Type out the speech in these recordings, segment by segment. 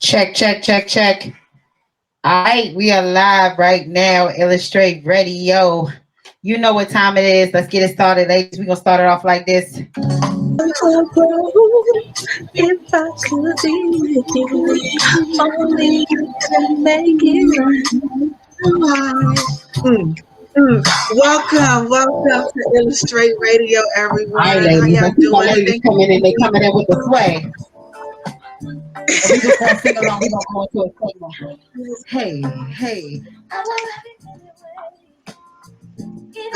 Check, check, check, check. All right, we are live right now. Illustrate Radio. You know what time it is. Let's get it started, ladies. We're gonna start it off like this. If I could be with you, only you can make it right. Welcome to Illustrate Radio, All right, everyone. How ladies. y'all I see my doing? ladies Thank coming in. They you. coming in with the sway. And we just gonna sing along. We're gonna go into a segment. Hey, hey.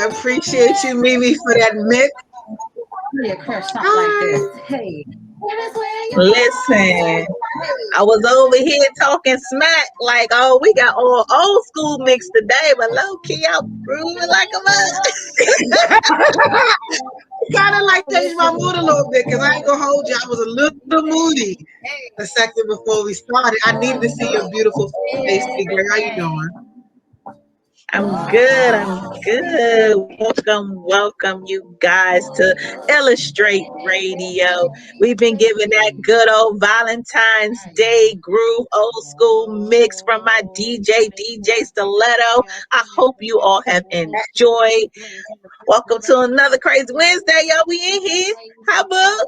I appreciate you, Mimi, for that mix. Yeah, crush something like this. Hey. Listen, I was over here talking smack like, oh, we got all old school mix today, but low key, I'm grooving like a mug. Kind of like changed my mood a little bit because I ain't gonna hold you. I was a little moody a second before we started. I needed to see your beautiful face, Tigger. How you doing? I'm good. I'm good. Welcome, you guys to Illustrate Radio. We've been giving that good old Valentine's Day groove, old school mix from my DJ Stiletto. I hope you all have enjoyed. Welcome to another crazy Wednesday, y'all. We in here. Hi, Boo.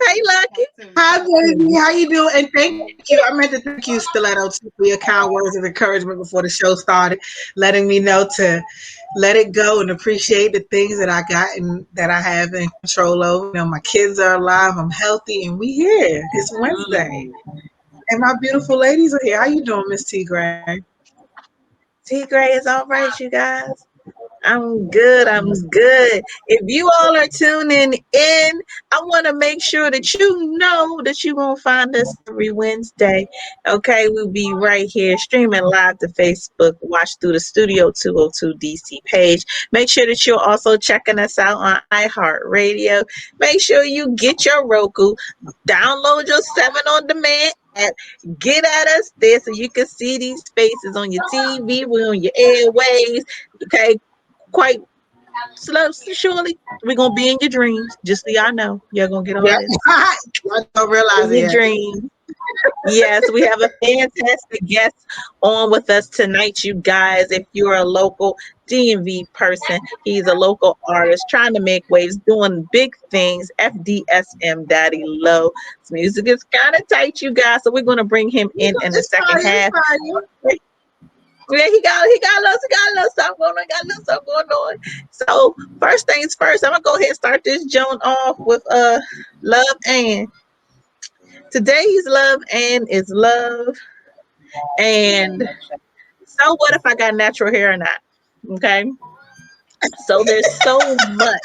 Hey, Lucky. Hi, baby. How you doing? And thank you. I meant to thank you, Stiletto, too, for your kind words of encouragement before the show started, letting me know to let it go and appreciate the things that I got and that I have in control over. You know, my kids are alive. I'm healthy, and we here. It's Wednesday, and my beautiful ladies are here. How you doing, Miss T. Gray? T. Gray is all right, you guys. I'm good. I'm good. If you all are tuning in, I want to make sure that you know that you're going to find us every Wednesday. Okay, we'll be right here streaming live to Facebook. Watch through the Studio 202 DC page. Make sure that you're also checking us out on iHeartRadio. Make sure you get your Roku, download your 7 on demand app, get at us there so you can see these faces on your TV, we're on your airwaves. Okay, quite surely we're gonna be in your dreams. Just so y'all know, you're gonna get all this. I don't realize in your dreams. Yes, we have a fantastic guest on with us tonight, you guys. If you're a local DMV person, he's a local artist trying to make waves, doing big things. FDSM Daddy Low. His music is kind of tight, you guys. So we're gonna bring him in the second half. Yeah, he got a little something going on. So first things first, I'm gonna go ahead and start this joint off with Love and. Today's Love and is love. And so what if I got natural hair or not? Okay. So there's so much.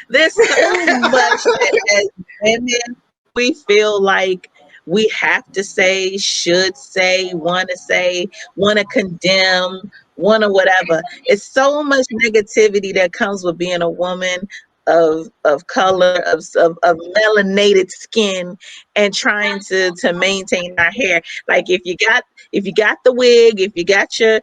There's so much that as women we feel like we have to say, should say, want to condemn, want to whatever. It's so much negativity that comes with being a woman of color, of melanated skin, and trying to maintain our hair. Like if you got the wig, if you got your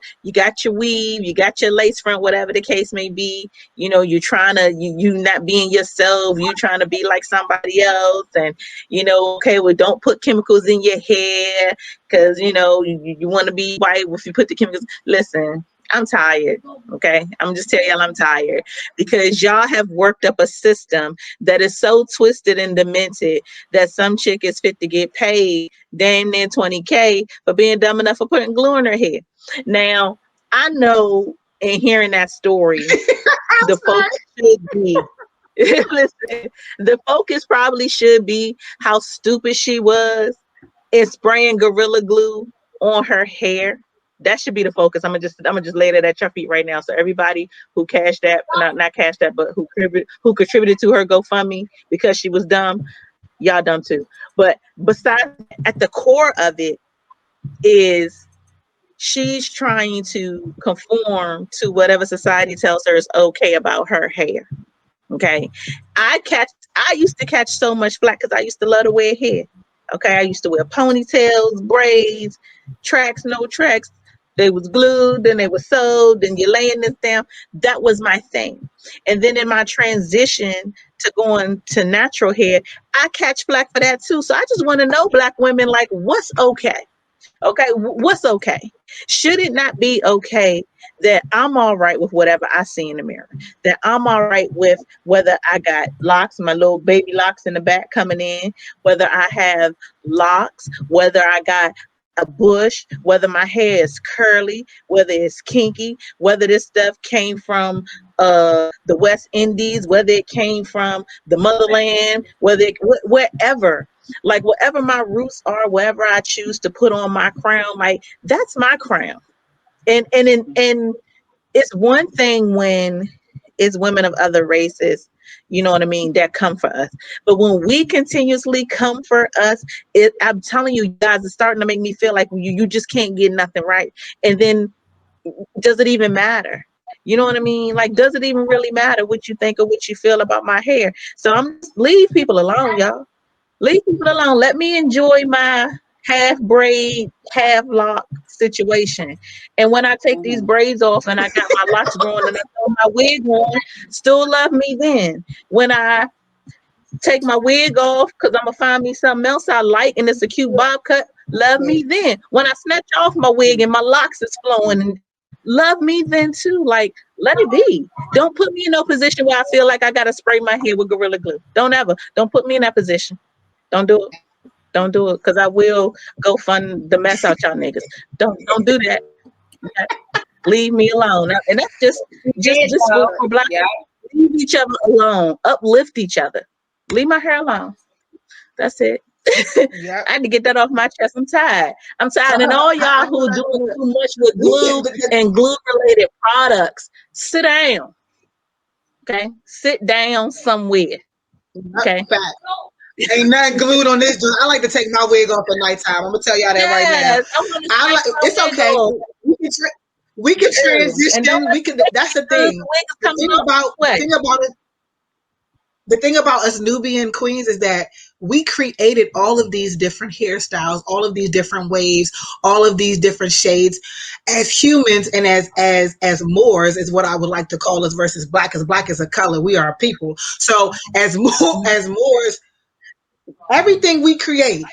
weave, you got your lace front, whatever the case may be, you know, you're trying to you not being yourself, you trying to be like somebody else, and you know, okay, well, don't put chemicals in your hair because you know you want to be white if you put the chemicals. Listen, I'm tired. Okay, I'm just telling y'all I'm tired because y'all have worked up a system that is so twisted and demented that some chick is fit to get paid damn near 20K for being dumb enough for putting glue in her hair. Now I know in hearing that story, the focus should be listen, the focus probably should be how stupid she was in spraying Gorilla Glue on her hair. That should be the focus. I'm gonna just lay that at your feet right now. So everybody who cashed that, not cashed that, but who contributed to her GoFundMe because she was dumb, y'all dumb too. But besides, at the core of it is she's trying to conform to whatever society tells her is okay about her hair. Okay. I used to catch so much flack because I used to love to wear hair. Okay. I used to wear ponytails, braids, tracks, no tracks. They was glued, then they were sewed, then you're laying this down. That was my thing. And then in my transition to going to natural hair, I catch flack for that too. So I just want to know, black women, like, what's okay? Okay, what's okay? Should it not be okay that I'm all right with whatever I see in the mirror? That I'm all right with whether I got locks, my little baby locks in the back coming in, whether I have locks, whether I got a bush, whether my hair is curly, whether it's kinky, whether this stuff came from the West Indies, whether it came from the motherland, whether wherever, like whatever my roots are, wherever I choose to put on my crown, like that's my crown. And it's one thing when it's women of other races, you know what I mean, that come for us. But when we continuously come for us, I'm telling you, guys, it's starting to make me feel like you just can't get nothing right. And then does it even matter? You know what I mean? Like, does it even really matter what you think or what you feel about my hair? So I'm leave people alone, y'all. Leave people alone. Let me enjoy my half braid, half lock situation. And when I take these braids off and I got my locks growing and I throw my wig on, still love me then. When I take my wig off because I'm gonna find me something else I like and it's a cute bob cut, love me then. When I snatch off my wig and my locks is flowing, and love me then too. Like, let it be. Don't put me in no position where I feel like I gotta spray my hair with Gorilla Glue. Don't ever. Don't put me in that position. Don't do it. Don't do it, because I will go fund the mess out y'all niggas. Don't do that. Leave me alone. And that's just for black Yeah. people. Leave each other alone. Uplift each other. Leave my hair alone. That's it. Yeah. I had to get that off my chest. I'm tired. I'm tired. And all y'all who are doing too much with glue and glue related products, sit down. Okay? Sit down somewhere. Okay? Fact. Ain't nothing glued on this. I like to take my wig off at nighttime. I'm gonna tell y'all that right now. Yes, I want to I like. scratch my It's wig okay. off. We can And don't transition. We can. That's the thing. the wig is The coming thing off about the way. thing about it. The thing about us Nubian queens is that we created all of these different hairstyles, all of these different waves, all of these different shades as humans and as Moors is what I would like to call us versus black, because black is a color. We are a people. So as Moors, everything we create,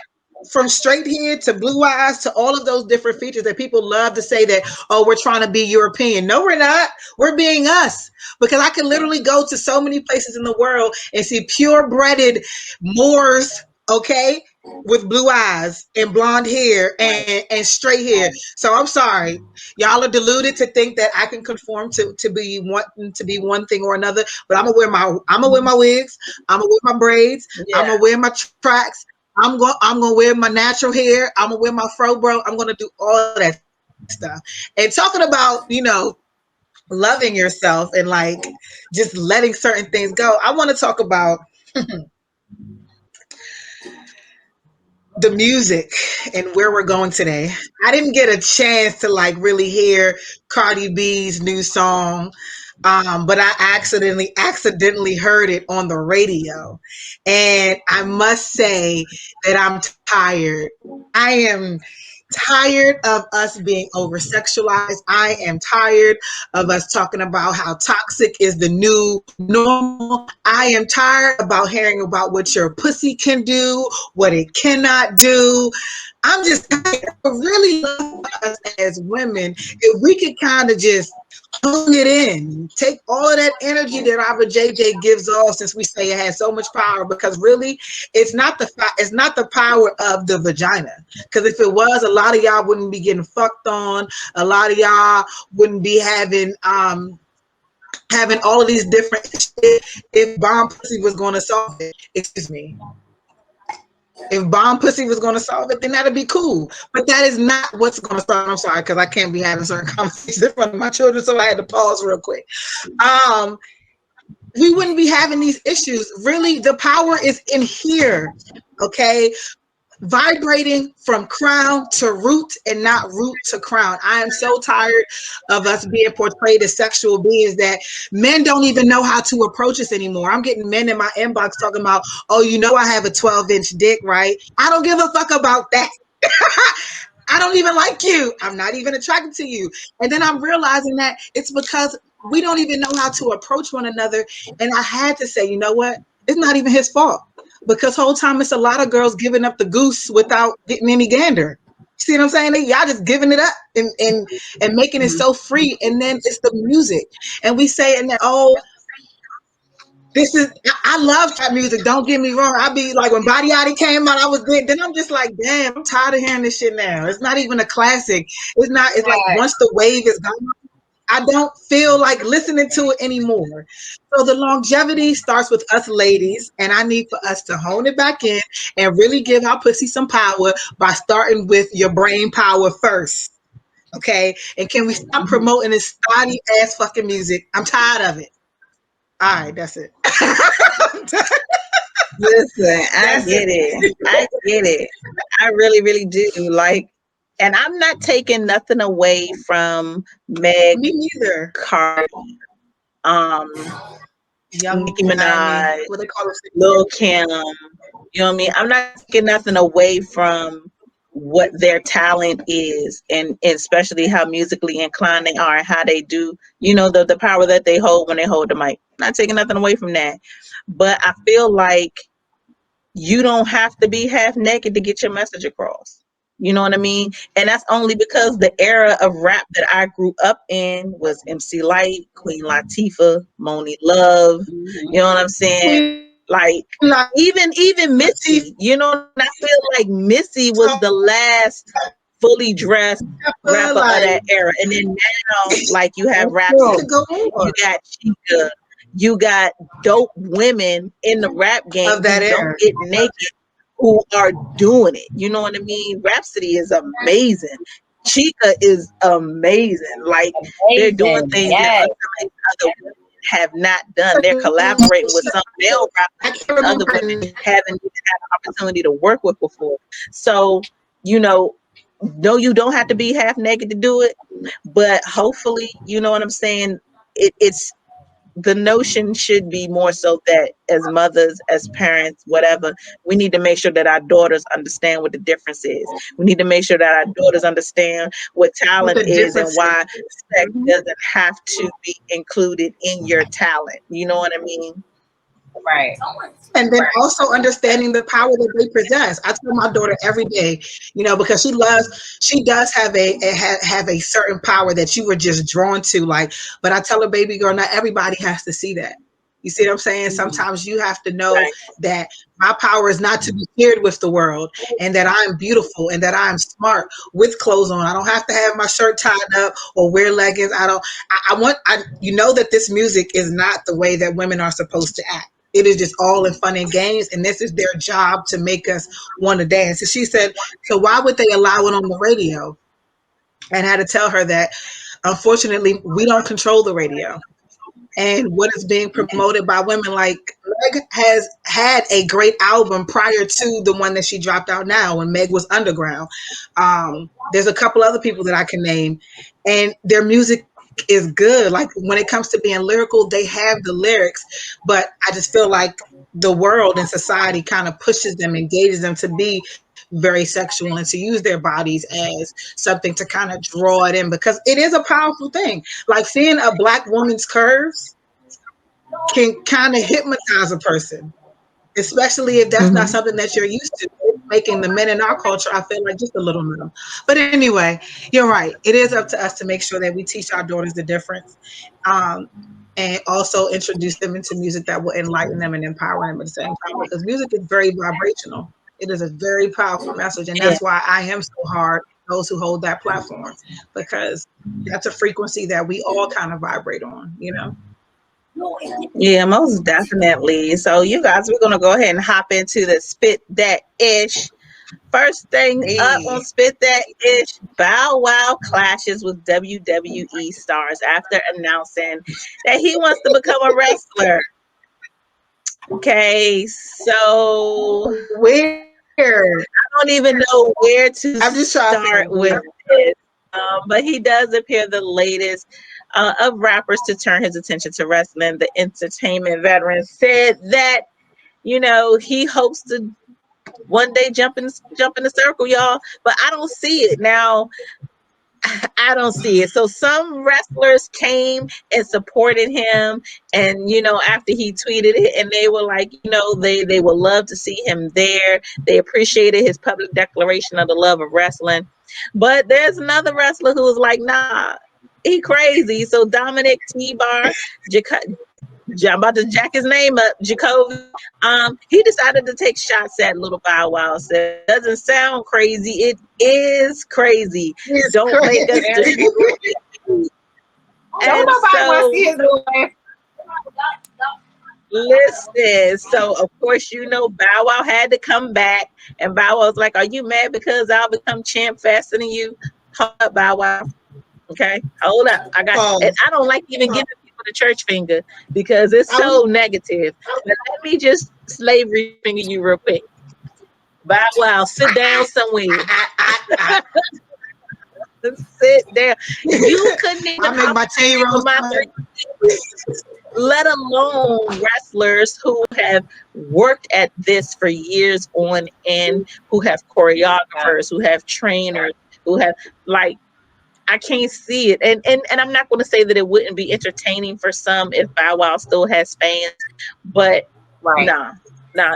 from straight hair to blue eyes to all of those different features that people love to say that, oh, we're trying to be European. No, we're not. We're being us. Because I can literally go to so many places in the world and see purebreded Moors, okay, with blue eyes and blonde hair and straight hair. So I'm sorry. Y'all are deluded to think that I can conform to be one thing or another. But I'm gonna wear my wigs, I'm gonna wear my braids, I'm Yeah. gonna wear my tracks. I'm gonna wear my natural hair. I'm gonna wear my fro bro. I'm gonna do all that stuff. And talking about, loving yourself and like just letting certain things go. I want to talk about the music and where we're going today. I didn't get a chance to like really hear Cardi B's new song. But I accidentally heard it on the radio. And I must say that I'm tired. I am tired of us being over sexualized. I am tired of us talking about how toxic is the new normal. I am tired about hearing about what your pussy can do, what it cannot do. I'm just tired. I really love us as women if we could kind of just hone it in, take all of that energy that our JJ gives off, since we say it has so much power, because really it's not the power of the vagina, because if it was, a lot of y'all wouldn't be getting fucked on, a lot of y'all wouldn't be having all of these different shit if bomb pussy was going to solve it. Excuse me. If bomb pussy was going to solve it, then that'd be cool. But that is not what's going to solve it. I'm sorry, because I can't be having certain conversations in front of my children, so I had to pause real quick. We wouldn't be having these issues. Really, the power is in here, okay? Vibrating from crown to root and not root to crown. I am so tired of us being portrayed as sexual beings that men don't even know how to approach us anymore. I'm getting men in my inbox talking about, oh, I have a 12-inch dick, right? I don't give a fuck about that. I don't even like you. I'm not even attracted to you. And then I'm realizing that it's because we don't even know how to approach one another. And I had to say, you know what? It's not even his fault because whole time it's a lot of girls giving up the goose without getting any gander. See what I'm saying? Y'all just giving it up and making it Mhm. so free, and then it's the music, and we say, and then oh, this is I love trap music. Don't get me wrong. I be like when Body Yaddy came out, I was good. Then I'm just like, damn, I'm tired of hearing this shit now. It's not even a classic. It's not. It's like once the wave is gone, I don't feel like listening to it anymore. So the longevity starts with us ladies, and I need for us to hone it back in and really give our pussy some power by starting with your brain power first. Okay? And can we stop promoting this snotty ass fucking music? I'm tired of it. All right, that's it. Listen, I That's get it. it. I get it. I really, really do. Like, and I'm not taking nothing away from Meg, Me neither. Cardi, um, Young Nicki Miami. Minaj, What they call Lil it? Kim. You know what I mean? I'm not taking nothing away from what their talent is, and especially how musically inclined they are and how they do, you know, the power that they hold when they hold the mic. Not taking nothing away from that. But I feel like you don't have to be half naked to get your message across. You know what I mean? And that's only because the era of rap that I grew up in was MC Light, Queen Latifah, Moni Love. You know what I'm saying? Queen Like even Latifah. Missy. You know, and I feel like Missy was the last fully dressed rapper of Like that era. And then now, like you have That's true. to Rhapsody, go you on got Chica, you got dope women in the rap game of that who don't era. get naked, who are doing it. You know what I mean? Rhapsody is amazing. Chica is amazing. Like they're doing Amazing. things that Yes. other women have not done. They're collaborating with some male I rappers can't that other remember her women name. haven't even had the opportunity to work with before. So, you know, no, you don't have to be half naked to do it, but hopefully, you know what I'm saying? It's the notion should be more so that as mothers, as parents, whatever, we need to make sure that our daughters understand what the difference is. We need to make sure that our daughters understand what What talent the is and difference is. why sex Mhm. doesn't have to be included in your talent. You know what I mean? Right. And then also understanding the power that they possess. I tell my daughter every day, you know, because she does have have a certain power that you were just drawn to. Like, but I tell her, baby girl, not everybody has to see that. You see what I'm saying? Mhm. Sometimes you have to know Right. that my power is not to be shared with the world, and that I'm beautiful and that I'm smart with clothes on. I don't have to have my shirt tied up or wear leggings. I don't. You know that this music is not the way that women are supposed to act. It is just all in fun and games, and this is their job to make us want to dance. And she said, so why would they allow it on the radio? And I had to tell her that unfortunately we don't control the radio, and what is being promoted by women. Like Meg has had a great album prior to the one that she dropped out now when Meg was underground. There's a couple other people that I can name, and their music is good. Like when it comes to being lyrical, they have the lyrics, but I just feel like the world and society kind of pushes them, engages them to be very sexual and to use their bodies as something to kind of draw it in, because it is a powerful thing. Like seeing a black woman's curves can kind of hypnotize a person, especially if that's not Hmm. something that you're used to. It's making the men in our culture, I feel like, just a little numb. But anyway, you're right. It is up to us to make sure that we teach our daughters the difference, um, and also introduce them into music that will enlighten them and empower them at the same time. Because music is very vibrational. It is a very powerful message, and Yeah. that's why I am so hard on those who hold that platform, because that's a frequency that we all kind of vibrate on. You know. Yeah, most definitely. So you guys, we're gonna go ahead and hop into the spit that ish. First thing up on Hey. Spit That Ish, Bow Wow clashes with WWE stars after announcing that he wants to become a wrestler. Okay, so Where? I don't even know where to I'm just trying to figure start out with where. this, but he does appear the latest of rappers to turn his attention to wrestling. The entertainment veteran said that he hopes to one day jump in the circle, y'all. But I don't see it now. I don't see it. So some wrestlers came and supported him, and after he tweeted it, and they were like, they would love to see him there. They appreciated his public declaration of the love of wrestling. But there's another wrestler who was like, nah, he crazy. So Dominic T Bar, I'm about to jack his name up, Jacoby. He decided to take shots at Little Bow Wow. Said, doesn't sound crazy. It is crazy. It's Don't make us crazy. destroy it. Don't And nobody want to so, see his little ass. listen. So, of course, Bow Wow had to come back. And Bow Wow was like, are you mad because I'll become champ faster than you? Hold up, Bow Wow. Okay, hold up. And I don't like even giving people the church finger because it's so negative. Now, let me just slavery finger you real quick. Bow Wow, sit down somewhere. Sit down. You couldn't even I make my 10-year-old let alone wrestlers who have worked at this for years on end, who have choreographers, who have trainers, who have like I can't see it. And I'm not going to say that it wouldn't be entertaining for some if Bow Wow still has fans, but Right. nah,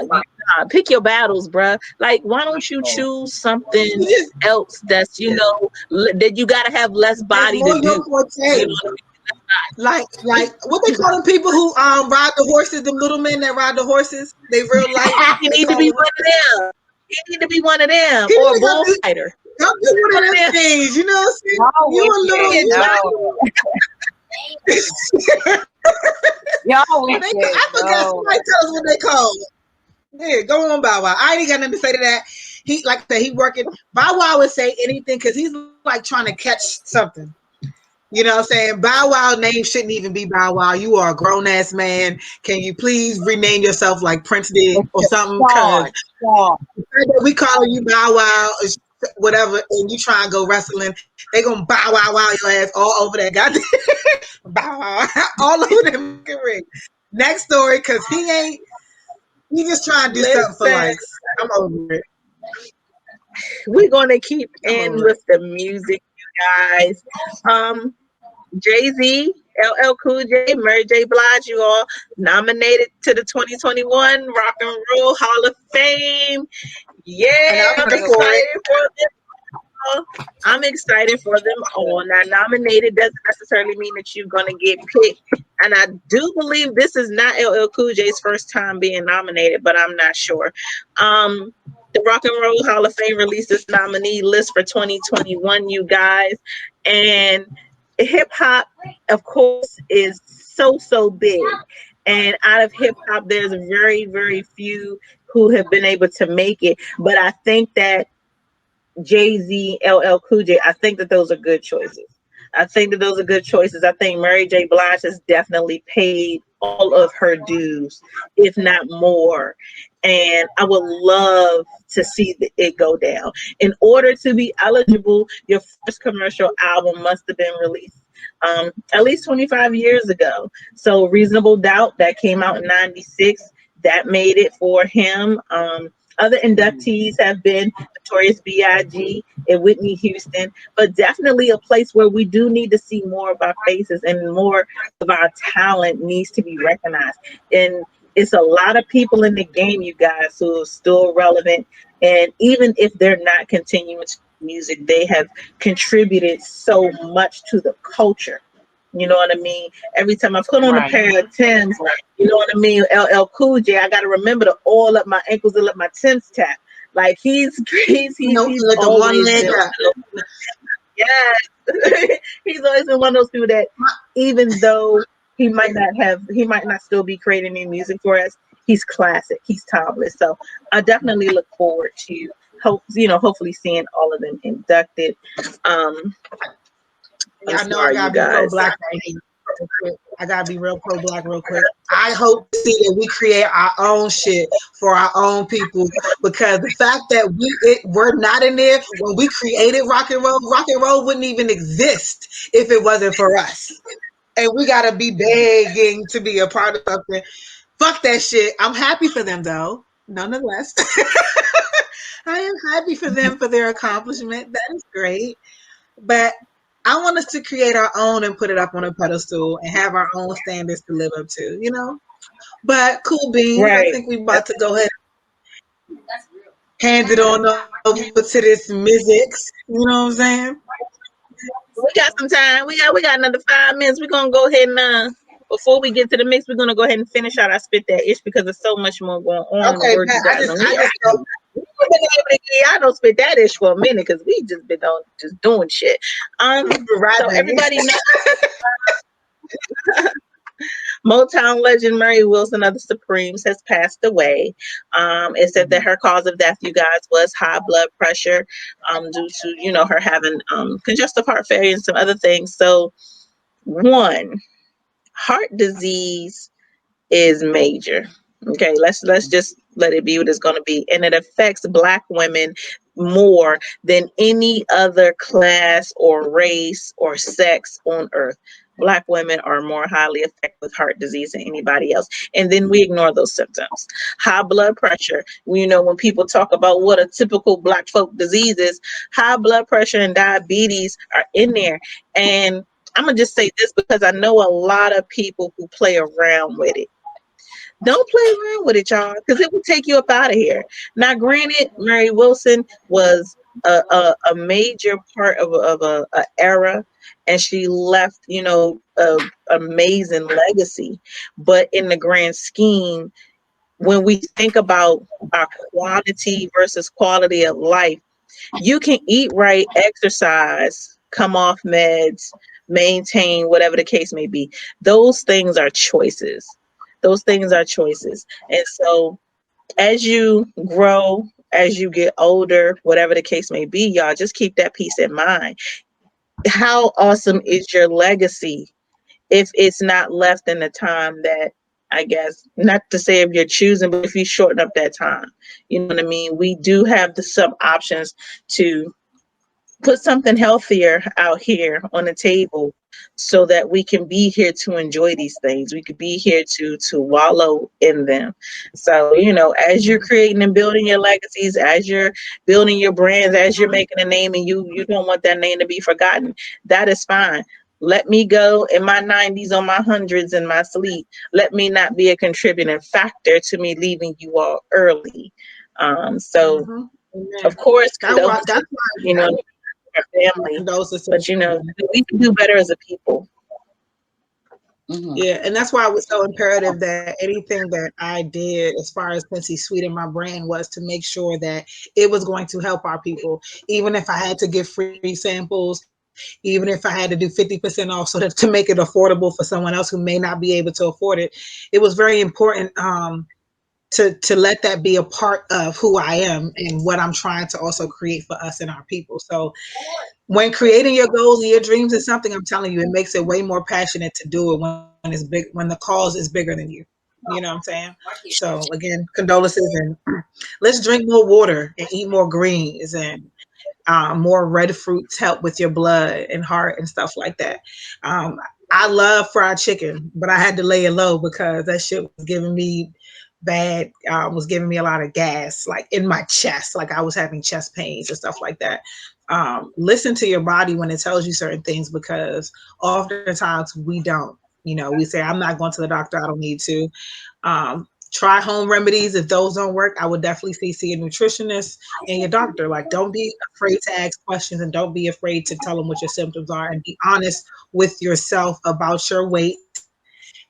pick your battles, bruh. Like, why don't you choose something else that's, that you got to have less body to do? You know what I mean? Like what they call them people who ride the horses, them little men that ride the horses, they real life. You need to be one of them. You need to be one of them He or a need to go bullfighter. Don't do one of them things, you know what I'm saying? You a little Y'all I forgot somebody tell us what they call. Yeah, go on, Bow Wow. I ain't got nothing to say to that. He like I said, he working. Bow Wow would say anything because he's like trying to catch something. You know what I'm saying? Bow Wow name shouldn't even be Bow Wow. You are a grown ass man. Can you please rename yourself like Prince did or something? Because we calling you Bow Wow or whatever, and you try and go wrestling, they gonna bow wow your ass all over that goddamn bow wow all over them ring. Next story, because he just trying to do something for likes. I'm over it. We're gonna keep in with the music, you guys. Jay-Z, LL Cool J, Mary J. Blige, you all nominated to the 2021 Rock and Roll Hall of Fame. Yeah, I'm excited for them. I'm excited for them all. Now, nominated doesn't necessarily mean that you're going to get picked. And I do believe this is not LL Cool J's first time being nominated, but I'm not sure. The Rock and Roll Hall of Fame released this nominee list for 2021, you guys. And hip hop, of course, is so big. And out of hip hop, there's very, very few who have been able to make it. But I think that Jay-Z, LL Cool J, I think that those are good choices. I think Mary J. Blige has definitely paid all of her dues, if not more. And I would love to see it go down. In order to be eligible, your first commercial album must have been released at least 25 years ago. So Reasonable Doubt, that came out in 96, that made it for him. Other inductees have been Notorious B.I.G. and Whitney Houston, but definitely a place where we do need to see more of our faces and more of our talent needs to be recognized. And it's a lot of people in the game, you guys, who are still relevant. And even if they're not continuing music, they have contributed so much to the culture. You know what I mean? Every time I put on a pair of Timbs, you know what I mean? LL Cool J, I got to remember to oil up my ankles and let my Timbs tap. Like he's like always been. Yes. He's always been one of those people that even though he might not still be creating new music for us, he's classic. He's timeless. So I definitely look forward to hopefully seeing all of them inducted. I know I gotta be pro-black. I gotta be real pro-black real quick. I hope to see that we create our own shit for our own people, because the fact that we're not in there when we created rock and roll wouldn't even exist if it wasn't for us. And we gotta be begging to be a part of something. Fuck that shit. I'm happy for them though, nonetheless. I am happy for them for their accomplishment. That is great. But I want us to create our own and put it up on a pedestal and have our own standards to live up to, you know? But cool beans, I Right. think we about to go ahead and hand it on over to this music. You know what I'm saying? We got some time. We got another 5 minutes. We're gonna go ahead and before we get to the mix, we're gonna go ahead and finish out our spit that ish because there's so much more going on. The Okay, word Pat, you guys on I here. just go We've been able to get y'all don't spit that ish for a minute because we just been on just doing shit. So rapping. everybody knows Motown legend Mary Wilson of the Supremes has passed away. It said that her cause of death, you guys, was high blood pressure, due to her having congestive heart failure and some other things. So one, heart disease is major. Okay, let's just let it be what it's going to be, and it affects Black women more than any other class or race or sex on earth. Black women are more highly affected with heart disease than anybody else, and then we ignore those symptoms. High blood pressure. When people talk about what a typical Black folk disease is, high blood pressure and diabetes are in there. And I'm gonna just say this because I know a lot of people who play around with it. Don't play around with it, y'all, because it will take you up out of here. Now, granted, Mary Wilson was a major part of a era, and she left, a amazing legacy. But in the grand scheme, when we think about our quantity versus quality of life, you can eat right, exercise, come off meds, maintain whatever the case may be. Those things are choices. Those things are choices. And so as you grow, as you get older, whatever the case may be, y'all just keep that piece in mind. How awesome is your legacy if it's not left in the time that, I guess, not to say if you're choosing, but if you shorten up that time, you know what I mean? We do have the sub options to put something healthier out here on the table so that we can be here to enjoy these things. We could be here to wallow in them. So, as you're creating and building your legacies, as you're building your brands, as you're making a name and you don't want that name to be forgotten, that is fine. Let me go in my 90s on my hundreds in my sleep. Let me not be a contributing factor to me leaving you all early. So Mhm. of Amen. course, That's condolences, why you know, our family, condolences to but the we can do better as a people. Mhm. yeah, and that's why it was so imperative that anything that I did as far as Quincy Sweet in my brand was to make sure that it was going to help our people. Even if I had to give free samples, even if I had to do 50% off so that to make it affordable for someone else who may not be able to afford it was very important to let that be a part of who I am and what I'm trying to also create for us and our people. So when creating your goals and your dreams is something, I'm telling you, it makes it way more passionate to do it when it's big, when the cause is bigger than you. You know what I'm saying? So again, condolences, and let's drink more water and eat more greens, and more red fruits help with your blood and heart and stuff like that. Um, I love fried chicken, but I had to lay it low because that shit was giving me bad, was giving me a lot of gas, like in my chest, like I was having chest pains and stuff like that. Listen to your body when it tells you certain things because oftentimes we don't. We say, I'm not going to the doctor, I don't need to. Try home remedies. If those don't work, I would definitely see a nutritionist and your doctor. Like, don't be afraid to ask questions and don't be afraid to tell them what your symptoms are and be honest with yourself about your weight.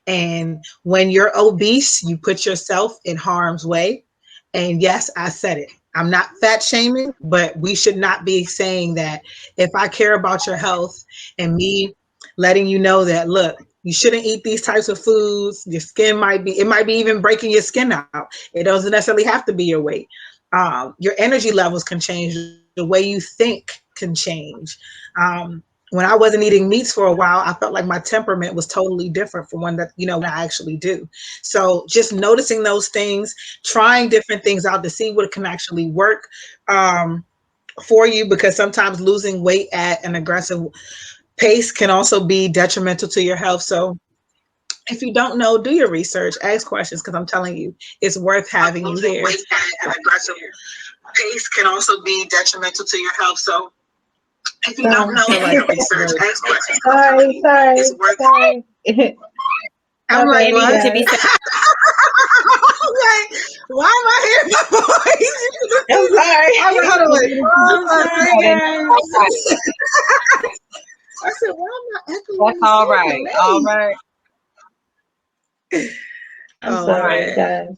And when you're obese, you put yourself in harm's way. And yes, I said it. I'm not fat shaming, but we should not be saying that if I care about your health and me letting you know that, look, you shouldn't eat these types of foods. Your skin it might be even breaking your skin out. It doesn't necessarily have to be your weight. Your energy levels can change. The way you think can change. Um, when I wasn't eating meats for a while, I felt like my temperament was totally different from one that, when I actually do. So just noticing those things, trying different things out to see what can actually work for you, because sometimes losing weight at an aggressive pace can also be detrimental to your health. So if you don't know, do your research, ask questions, because I'm telling you, it's worth having you here. Weight at an aggressive pace can also be detrimental to your health. So If you don't know, I like this word. Sorry. I'm My like, bad, what? guys. I'm like, why am I hearing my voice? I'm sorry. I'm like, hold on, wait. I'm sorry, guys. I said, why am I echoing? That's all right. All right. I'm Oh, sorry, man. guys.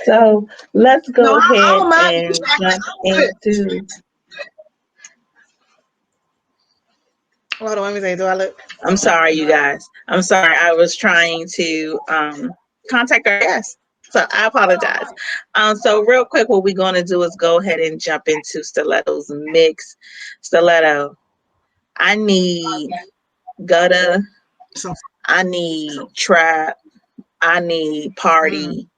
So let's No, go I ahead don't mind. and jump into. Hold on, let me say, do I look? I'm sorry, you guys. I'm sorry. I was trying to contact our guest. So I apologize. So real quick, what we're going to do is go ahead and jump into Stiletto's mix. Stiletto, I need gutter. So, I need trap. I need party.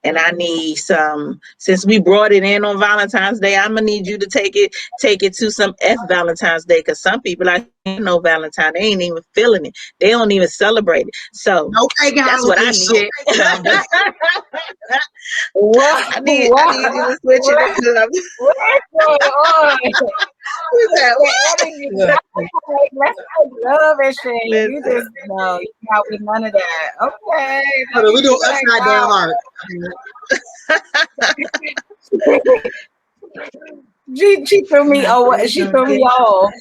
And I need some, since we brought it in on Valentine's Day, I'm gonna need you to take it to some Valentine's Day, because some people like no Valentine, they ain't even feeling it. They don't even celebrate it. So okay, guys. that's what I needed. What? I need you to switch it up. What's going on? Who's that? Let's make love and shit. You Listen. just know you not with none of that. Okay. Hold on, we do upside down heart. She threw me. She threw me off.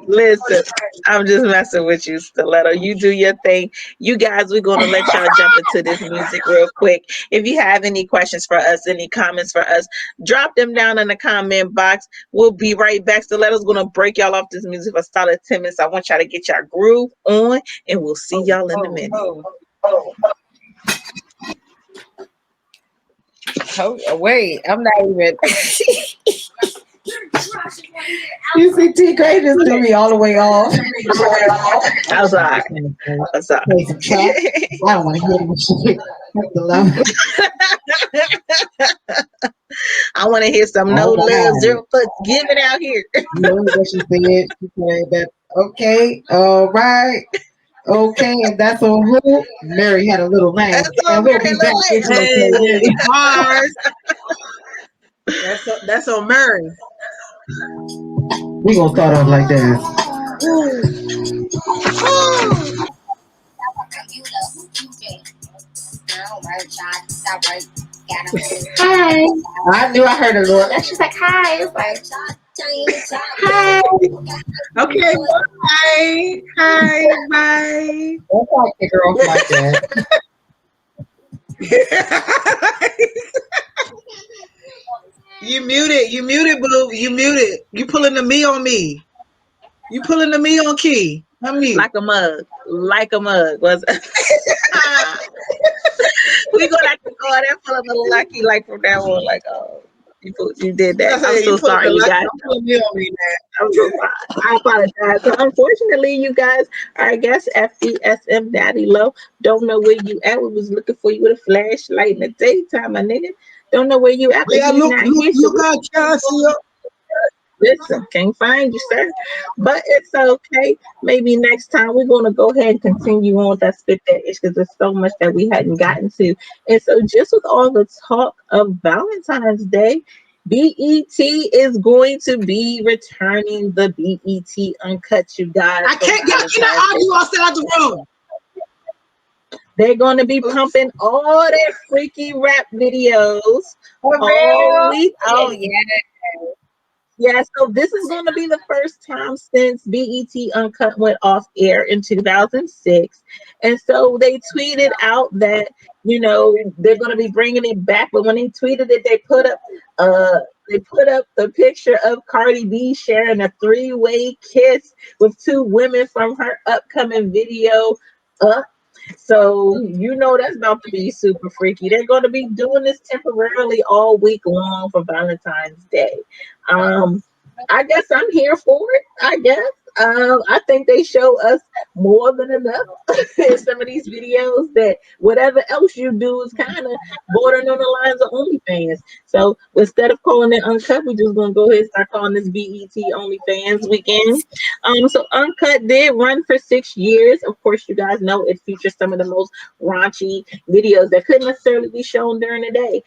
Listen, I'm just messing with you, Stiletto. You do your thing. You guys, we're going to let y'all jump into this music real quick. If you have any questions for us, any comments for us, drop them down in the comment box. We'll be right back. Stiletto's going to break y'all off this music for a solid 10 minutes. I want y'all to get y'all groove on, and we'll see y'all in a minute. Wait, I'm not even. You see, T Gray just threw me all the way off. I'm sorry. I'm sorry. Play some trap. I don't want to hear this shit. That's the love. I want to hear some no All love, right. 0 fucks given out here. You know what she said? She said that, okay, all right. Okay, and that's on who? Mary had a little lamb. That's And on we'll Mary be back. Hey, bars. That's on Murray. We're going to start off like this. Hi. I knew I heard a little. She's like, hi. It's like, hi. Okay, bye. Hi, bye. Don't talk to girls like that. You muted, boo. You muted. You pulling the me on me. You pulling the me on key. I'm mute. Like a mug. Was we gonna have to call that for a little lucky, like from that one, like, oh, you did that. I'm so sorry, you guys. I'm pulling me on me, man. I'm so sorry. I apologize. So unfortunately, you guys, our guest FDSM Daddy Low, don't know where you at. We was looking for you with a flashlight in the daytime, my nigga. Don't know where you at. Yeah, look, got Cassie. Listen, can't find you, sir. But it's okay. Maybe next time we're gonna go ahead and continue on with that spit that ish, because there's so much that we hadn't gotten to. And so just with all the talk of Valentine's Day, BET is going to be returning the BET Uncut, you guys. I can't get you outside out the room. They're going to be pumping all their freaky rap videos all week. Oh yeah. Yeah, so this is going to be the first time since BET Uncut went off air in 2006. And so they tweeted out that, they're going to be bringing it back. But when they tweeted it, they put up the picture of Cardi B sharing a 3-way kiss with 2 women from her upcoming video. So that's about to be super freaky. They're going to be doing this temporarily all week long for Valentine's Day. I guess I'm here for it. I guess I think they show us more than enough in some of these videos that whatever else you do is kind of bordering on the lines of OnlyFans. So instead of calling it Uncut, we're just gonna go ahead and start calling this BET OnlyFans weekend. So Uncut did run for 6 years. Of course, you guys know it features some of the most raunchy videos that couldn't necessarily be shown during the day.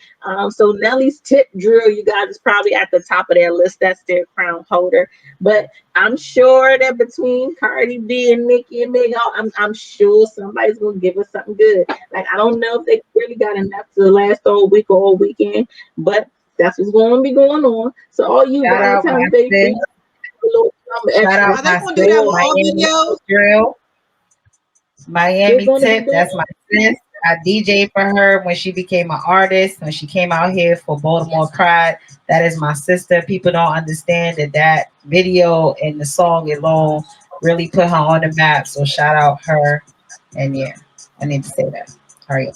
So Nelly's tip drill, you guys, is probably at the top of their list. That's their crown holder. But I'm sure that between Cardi B and Nicki and Meg, I'm sure somebody's gonna give us something good. Like I don't know if they really got enough to last all week or all weekend, but that's what's going to be going on. So all you Shout out my Valentine's Day sis. freaks, a little something Shout extra. out Are they my gonna do sis, that with all Miami videos? Drill. They're Miami going to be Tip, doing. that's my sis. I DJ for her when she became an artist, when she came out here for Baltimore Pride. That is my sister. People don't understand that video and the song alone really put her on the map. So shout out her. And yeah, I need to say that. Hurry up.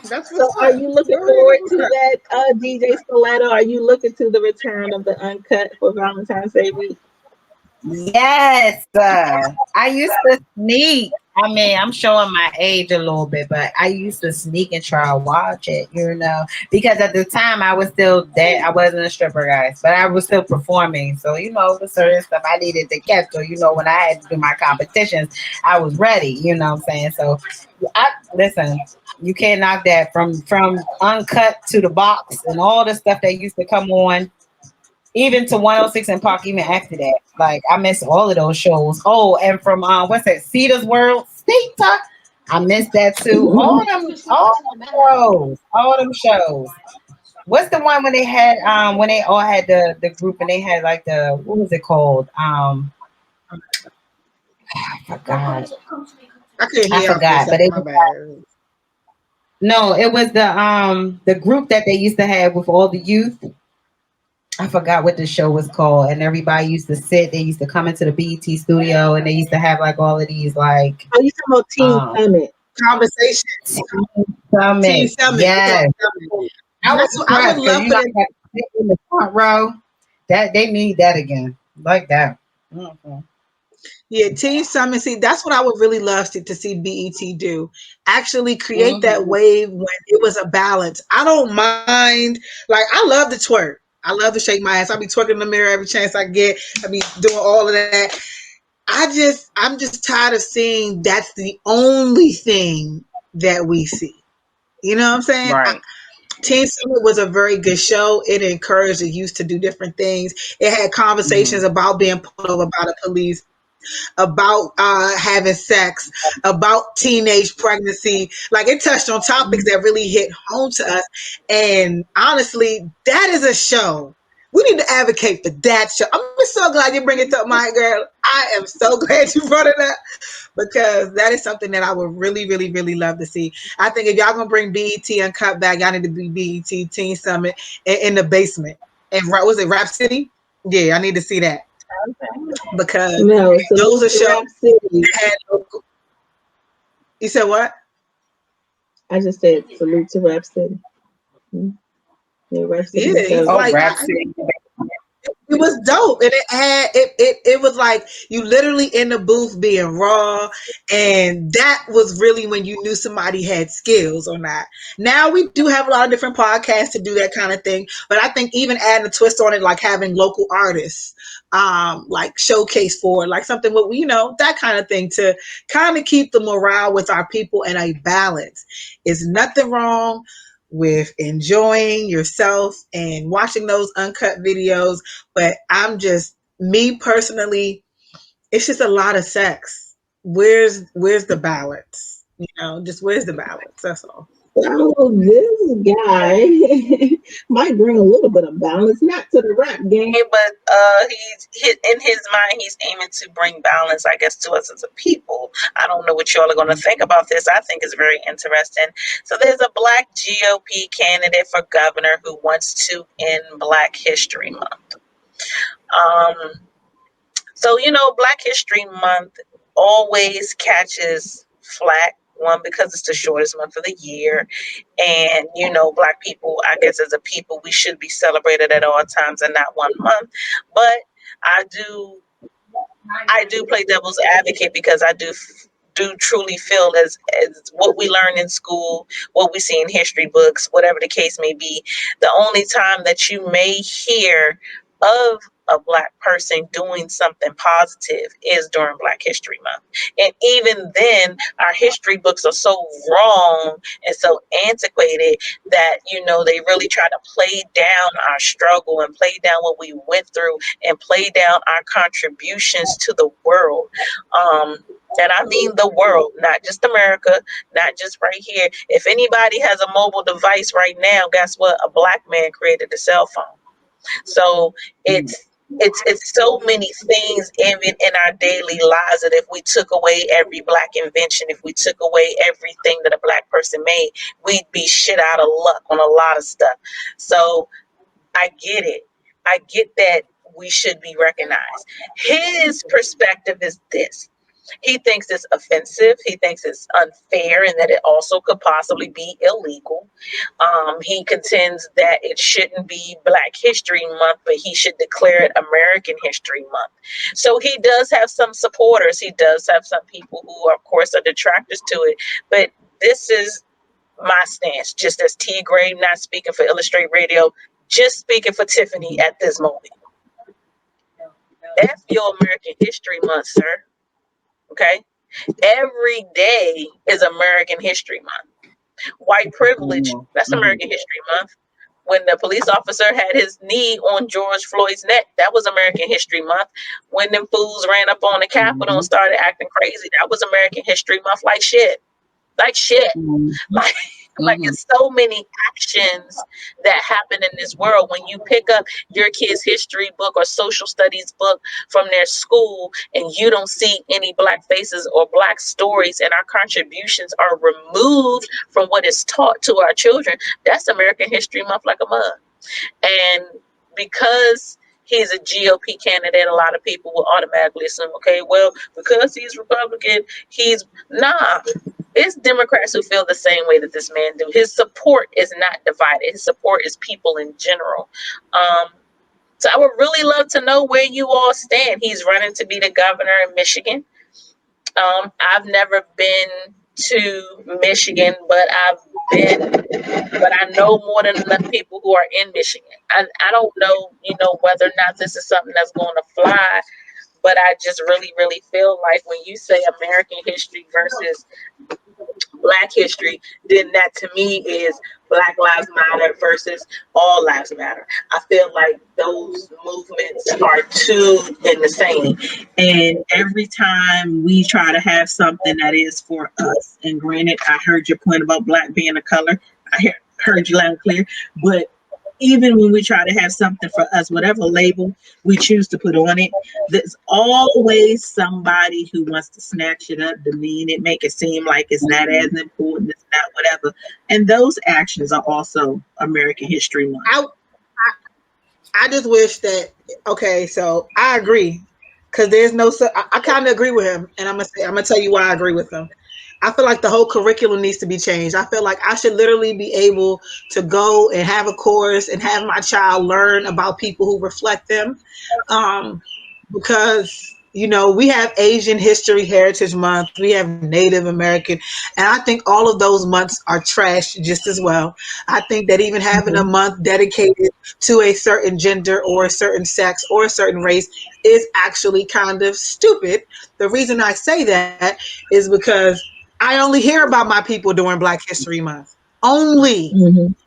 That's So what's are up. you looking Go ahead forward and to look. that, DJ Stiletto? Are you looking to the return of the uncut for Valentine's Day week? Yes, I used to sneak. I mean, I'm showing my age a little bit, but I used to sneak and try to watch it, because at the time I was still dead. I wasn't a stripper, guys, but I was still performing. So, with certain stuff I needed to catch. So, when I had to do my competitions, I was ready. You know what I'm saying? So, listen. You can't knock that from uncut to the box and all the stuff that used to come on even to 106 and Park, even after that. Like I miss all of those shows. Oh, and from what's that? Cedar's World State Talk. I missed that too. All them shows. What's the one when they had when they all had the group and they had like the what was it called? I forgot. I couldn't I hear y'all for a forgot, but second. it My was bad. no, it was the group that they used to have with all the youth. I forgot what the show was called, and everybody used to sit. They used to come into the BET studio, and they used to have like all of these like Oh, you talking about Teen um Summit? Conversation. Teen summit. Summit. Yeah, Yes, Summit. I was I would impressed because love for I them. got to sit in the front row. That they need that again, like that. Mhm. Yeah, Teen Summit. See, that's what I would really love to see BET do. Actually create that Mhm. wave when it was a balance. I don't mind. Like, I love to twerk. I love to shake my ass. I be twerking in the mirror every chance I get. I be doing all of that. I'm just tired of seeing that's the only thing that we see. You know what I'm saying? Right. Teen Summit was a very good show. It encouraged the youth to do different things. It had conversations Mhm. about being pulled over by the police, about having sex, about teenage pregnancy. Like it touched on topics that really hit home to us. And honestly, that is a show. We need to advocate for that show. I'm so glad you bring it up, my girl. I am so glad you brought it up because that is something that I would really, really, really love to see. I think if y'all gonna bring BET Uncut back, y'all need to be BET Teen Summit in the basement. And was it Rap City? Yeah, I need to see that because No, those salute are to shows Rap City. that had local. You said what? I just said salute to Rap City. Mm. Yeah, Rap City Yeah, was he's dope. Oh, like Rap City. it was dope, and it was like you literally in the booth being raw, and that was really when you knew somebody had skills or not. Now we do have a lot of different podcasts to do that kind of thing, but I think even adding a twist on it, like having local artists, like showcase for like something what we that kind of thing to kind of keep the morale with our people in a balance. Is nothing wrong with enjoying yourself and watching those uncut videos. But me personally, it's just a lot of sex. Where's the balance? Just where's the balance? That's all. Oh, this guy might bring a little bit of balance, not to the rap game, but in his mind, he's aiming to bring balance, I guess, to us as a people. I don't know what y'all are going to think about this. I think it's very interesting. So there's a black GOP candidate for governor who wants to end Black History Month. Um, so, Black History Month always catches flack. One, because it's the shortest month of the year. And, Black people, I guess as a people, we should be celebrated at all times and not one month. But I do I do play devil's advocate because I do truly feel as what we learn in school, what we see in history books, whatever the case may be, the only time that you may hear of a black person doing something positive is during Black History Month. And even then, our history books are so wrong and so antiquated that, they really try to play down our struggle and play down what we went through and play down our contributions to the world. And I mean the world, not just America, not just right here. If anybody has a mobile device right now, guess what? A black man created a cell phone. So it's so many things even in our daily lives that if we took away every black invention, if we took away everything that a black person made, we'd be shit out of luck on a lot of stuff. So I get it. I get that we should be recognized. His perspective is this. He thinks it's offensive. He thinks it's unfair and that it also could possibly be illegal. He contends that it shouldn't be Black History Month, but he should declare it American History Month. So he does have some supporters. He does have some people who, of course, are detractors to it. But this is my stance, just as T. Gray, not speaking for Illustrate Radio, just speaking for Tiffany at this moment. F your American History Month, sir. Okay? Every day is American History Month. White privilege, that's American History Month. When the police officer had his knee on George Floyd's neck, that was American History Month. When them fools ran up on the Capitol and started acting crazy, that was American History Month. Like shit. Like it's so many actions that happen in this world. When you pick up your kid's history book or social studies book from their school and you don't see any black faces or black stories and our contributions are removed from what is taught to our children, that's American History Month like a mug. And because he's a GOP candidate, a lot of people will automatically assume, okay, well, because he's Republican, he's nah. It's Democrats who feel the same way that this man do. His support is not divided. His support is people in general. So I would really love to know where you all stand. He's running to be the governor in Michigan. I've never been to Michigan, but I know more than enough people who are in Michigan. I don't know, whether or not this is something that's going to fly, but I just really, really feel like when you say American history versus Black history, then that to me is Black Lives Matter versus All Lives Matter. I feel like those movements are two in the same. And every time we try to have something that is for us, and granted, I heard your point about Black being a color. I heard you loud and clear, but even when we try to have something for us, whatever label we choose to put on it, there's always somebody who wants to snatch it up, demean it, make it seem like it's not as important, it's not whatever. And those actions are also American History Month. I just wish that, okay, so I agree. Because there's no, I kind of agree with him. And I'm going to tell you why I agree with him. I feel like the whole curriculum needs to be changed. I feel like I should literally be able to go and have a course and have my child learn about people who reflect them. Because, we have Asian History Heritage Month, we have Native American, and I think all of those months are trash just as well. I think that even having a month dedicated to a certain gender or a certain sex or a certain race is actually kind of stupid. The reason I say that is because I only hear about my people during Black History Month. Only.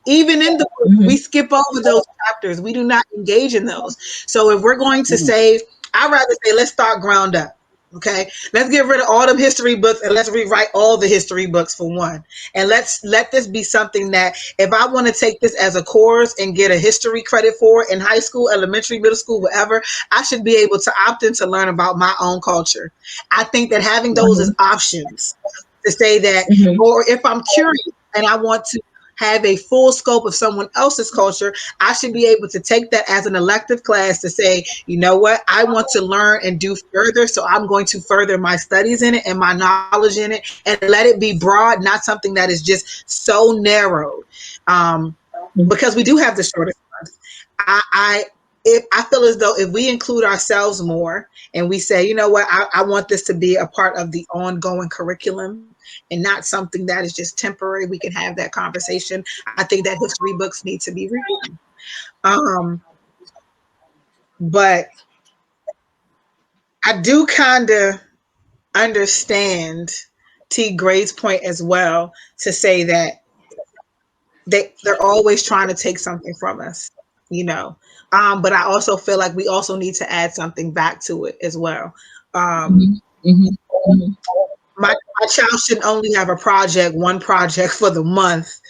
Even in the book, we skip over those chapters. We do not engage in those. So if we're going to say, I'd rather say, let's start ground up. Okay, let's get rid of all them history books and let's rewrite all the history books for one. And let's let this be something that if I want to take this as a course and get a history credit for in high school, elementary, middle school, whatever, I should be able to opt in to learn about my own culture. I think that having those as options to say that, or if I'm curious and I want to have a full scope of someone else's culture, I should be able to take that as an elective class to say, you know what, I want to learn and do further, so I'm going to further my studies in it and my knowledge in it and let it be broad, not something that is just so narrow. Because we do have the shortest month. if I feel as though if we include ourselves more and we say, you know what, I want this to be a part of the ongoing curriculum and not something that is just temporary, we can have that conversation. I think that history books need to be written. Um, but I do kind of understand T. Gray's point as well to say that they're always trying to take something from us, you know. But I also feel like we also need to add something back to it as well. Um, my child should only have one project for the month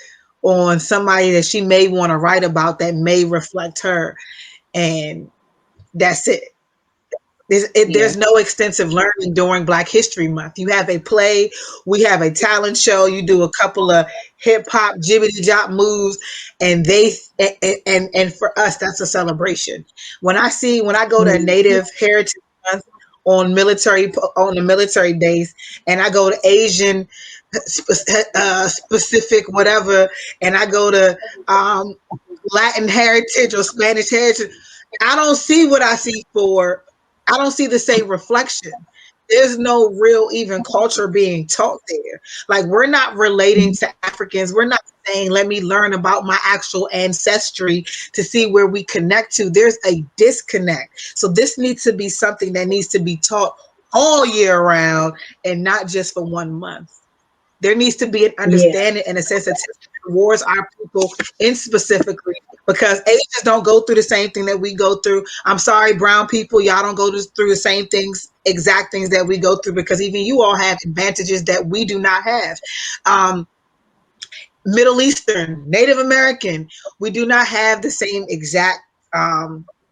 on somebody that she may want to write about that may reflect her, and that's it. There's no extensive learning during Black History Month. You have a play, we have a talent show, you do a couple of hip hop jibbity jop moves, and and for us that's a celebration. When I go to Native Heritage Month on the military days, and I go to Asian specific whatever, and I go to Latin heritage or Spanish heritage, I don't see what I don't see the same reflection. There's no real even culture being taught there. Like, we're not relating to Africans. We're not saying, let me learn about my actual ancestry to see where we connect to. There's a disconnect. So this needs to be something that needs to be taught all year round and not just for 1 month. There needs to be an understanding and a sensitivity towards our people in specifically, because Asians don't go through the same thing that we go through. I'm sorry, brown people, y'all don't go through the same exact things that we go through, because even you all have advantages that we do not have. Middle Eastern, Native American, we do not have the same exact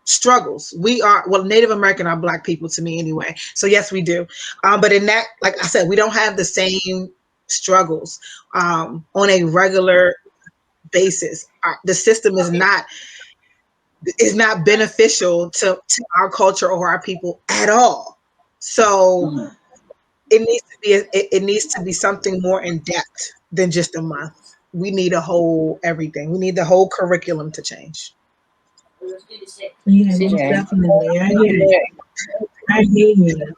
struggles. Native American are Black people to me anyway. So yes, we do. But in that, like I said, we don't have the same struggles on a regular basis. The system is not beneficial to our culture or our people at all. So it needs to be something more in depth than just a month. We need everything. We need the whole curriculum to change. Yeah, most definitely. I hear you.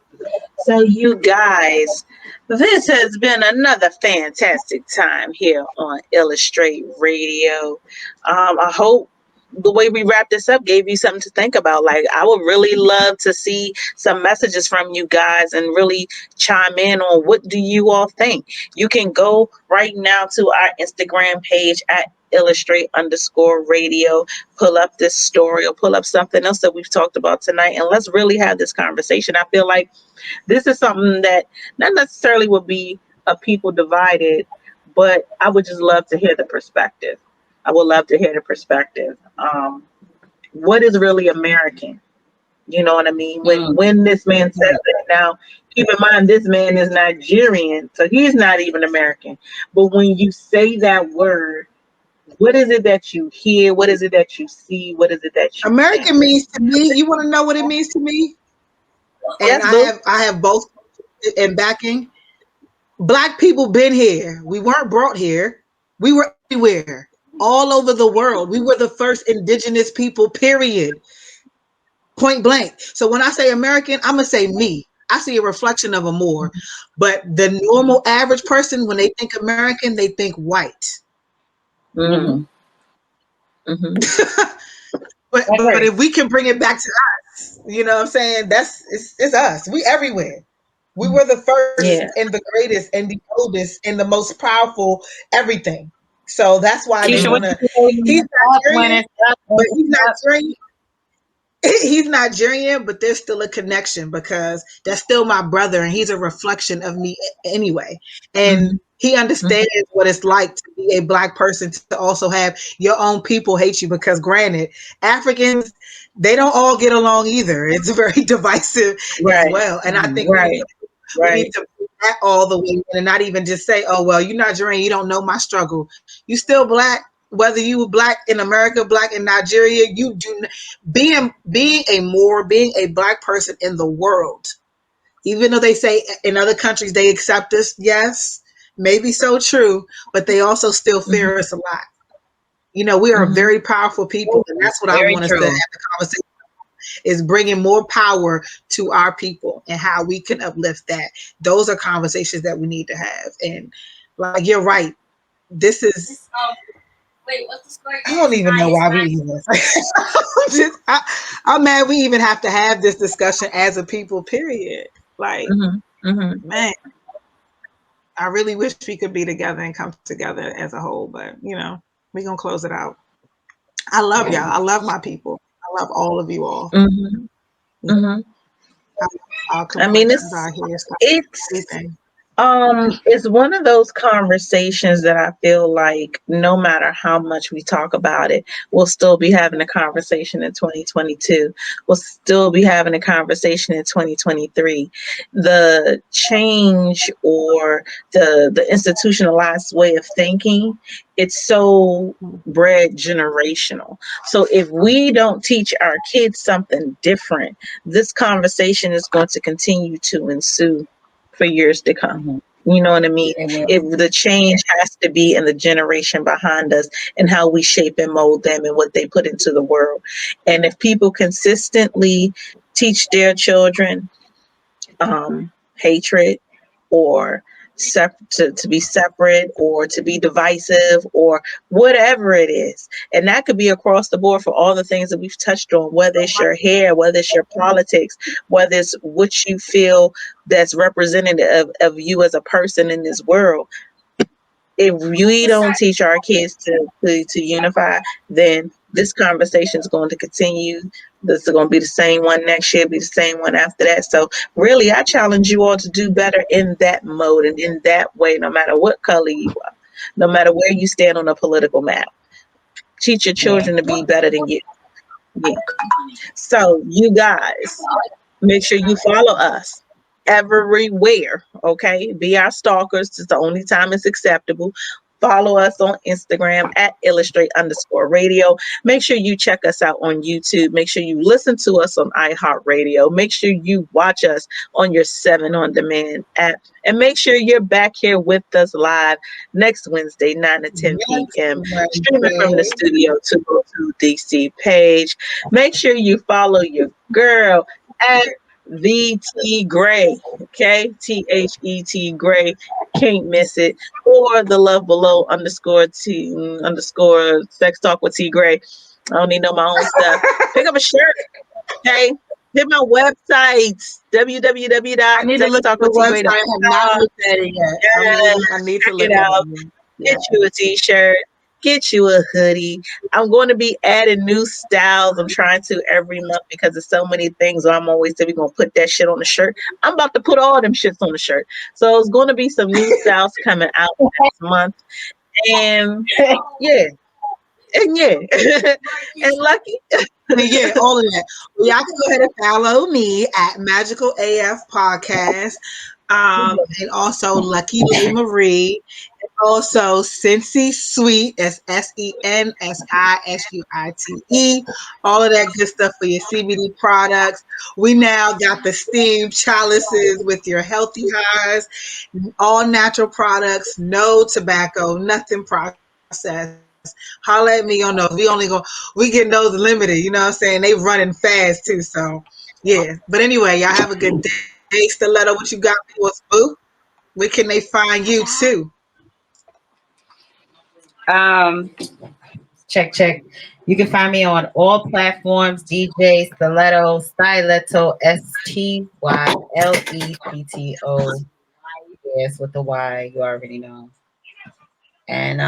So, you guys, this has been another fantastic time here on Illustrate Radio. I hope the way we wrap this up gave you something to think about. Like, I would really love to see some messages from you guys and really chime in on what do you all think. You can go right now to our Instagram page at illustrate_radio, pull up this story or pull up something else that we've talked about tonight, and let's really have this conversation. I feel like this is something that not necessarily would be a people divided, but I would just love to hear the perspective. I would love to hear the perspective. What is really American? You know what I mean? When this man says it, now keep in mind this man is Nigerian, so he's not even American. But when you say that word, what is it that you hear? What is it that you see? What is it that you American think? means to me, you want to know what it means to me? And Yes, I have both in backing. Black people been here. We weren't brought here. We were everywhere, all over the world. We were the first indigenous people, period. Point blank. So when I say American, I'm going to say me. I see a reflection of a more. But the normal average person, when they think American, they think white. Mm-hmm. But if we can bring it back to us, you know what I'm saying? It's us. We everywhere. We were the first and the greatest and the oldest and the most powerful everything. So that's why they want to. He's Nigerian, but he's Nigerian. He's Nigerian, but there's still a connection because that's still my brother, and he's a reflection of me anyway. And he understands what it's like to be a Black person, to also have your own people hate you, because granted, Africans, they don't all get along either. It's very divisive as well. And I think we need to put that all the way in and not even just say, oh, well, you're Nigerian, you don't know my struggle. You still Black. Whether you were Black in America, Black in Nigeria, you do being a Black person in the world, even though they say in other countries they accept us, yes, maybe so true, but they also still fear us a lot. You know, we are very powerful people, and that's what I want us to have the conversation is bringing more power to our people and how we can uplift that. Those are conversations that we need to have. And like you're right, this is. I don't even know why we even. I'm mad we even have to have this discussion as a people. Period. Like, man, I really wish we could be together and come together as a whole. But we're gonna close it out. I love y'all. I love my people. I love all of you all. I mean, it's it's one of those conversations that I feel like no matter how much we talk about it, we'll still be having a conversation in 2022. We'll still be having a conversation in 2023. The change or the institutionalized way of thinking, it's so bred generational. So if we don't teach our kids something different, this conversation is going to continue to ensue for years to come. You know what I mean? If the change has to be in the generation behind us and how we shape and mold them and what they put into the world. And if people consistently teach their children hatred or to be separate or to be divisive or whatever it is. And that could be across the board for all the things that we've touched on, whether it's your hair, whether it's your politics, whether it's what you feel that's representative of you as a person in this world. If we don't teach our kids to unify, then this conversation is going to continue. This is going to be the same one next year, be the same one after that. So really, I challenge you all to do better in that mode and in that way, no matter what color you are, no matter where you stand on a political map. Teach your children to be better than you. Yeah. So you guys, make sure you follow us everywhere. Okay, be our stalkers. It's the only time it's acceptable. Follow us on Instagram at illustrate_radio. Make sure you check us out on YouTube. Make sure you listen to us on iHeartRadio. Make sure you watch us on your 7 on Demand app. And make sure you're back here with us live next Wednesday, 9 to 10 p.m. Streaming from the Studio 202 DC page. Make sure you follow your girl at VT Gray, okay? THET Gray. Can't miss it. Or the love below _T sex talk with T Gray. I don't need to know my own stuff. Pick up a shirt, okay? Hit my website, www.sextalkwithtgray.com. I need to look it out. Get you a t-shirt. Get you a hoodie. I'm going to be adding new styles. I'm trying to every month because there's so many things. I'm always saying we're going to put that shit on the shirt. I'm about to put all them shits on the shirt. So it's going to be some new styles coming out next month. And yeah. And yeah. And Lucky. Yeah, all of that. Well, y'all can go ahead and follow me at Magical AF Podcast. And also Lucky Lay Marie. Also, Scentsy Sweet, that's SENSISUITE. All of that good stuff for your CBD products. We now got the steamed chalices with your healthy highs, all natural products, no tobacco, nothing processed. Holla at me on those. We getting those limited, you know what I'm saying? They running fast too. So yeah. But anyway, y'all have a good day. Stiletto, what you got for us, boo? Where can they find you too? Check. You can find me on all platforms. DJ Stiletto, Styletto, STYLETTO. Yes, with the Y, you already know. And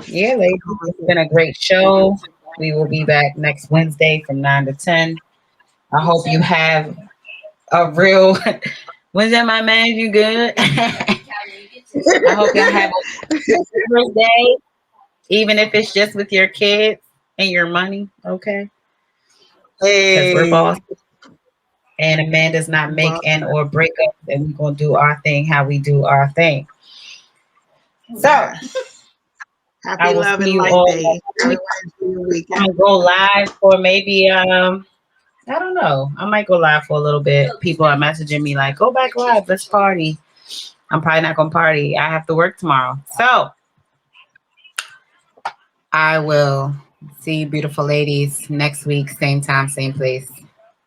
yeah, ladies, it's been a great show. We will be back next Wednesday from 9 to 10. I hope you have a real. When's that, my man? You good? I hope y'all have a great day, even if it's just with your kids and your money. Okay, because we're bosses, and a man does not make and or break up, and we're gonna do our thing how we do our thing. So. Happy Love and Light Day. I'm gonna go live for maybe I don't know. I might go live for a little bit. People are messaging me like, "Go back live, let's party." I'm probably not gonna party. I have to work tomorrow, so I will see you, beautiful ladies, next week, same time, same place.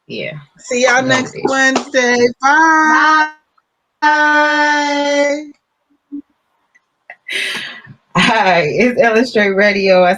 Yeah. See y'all Love next it. Wednesday. Bye. Hi, it's Illustrate Radio. I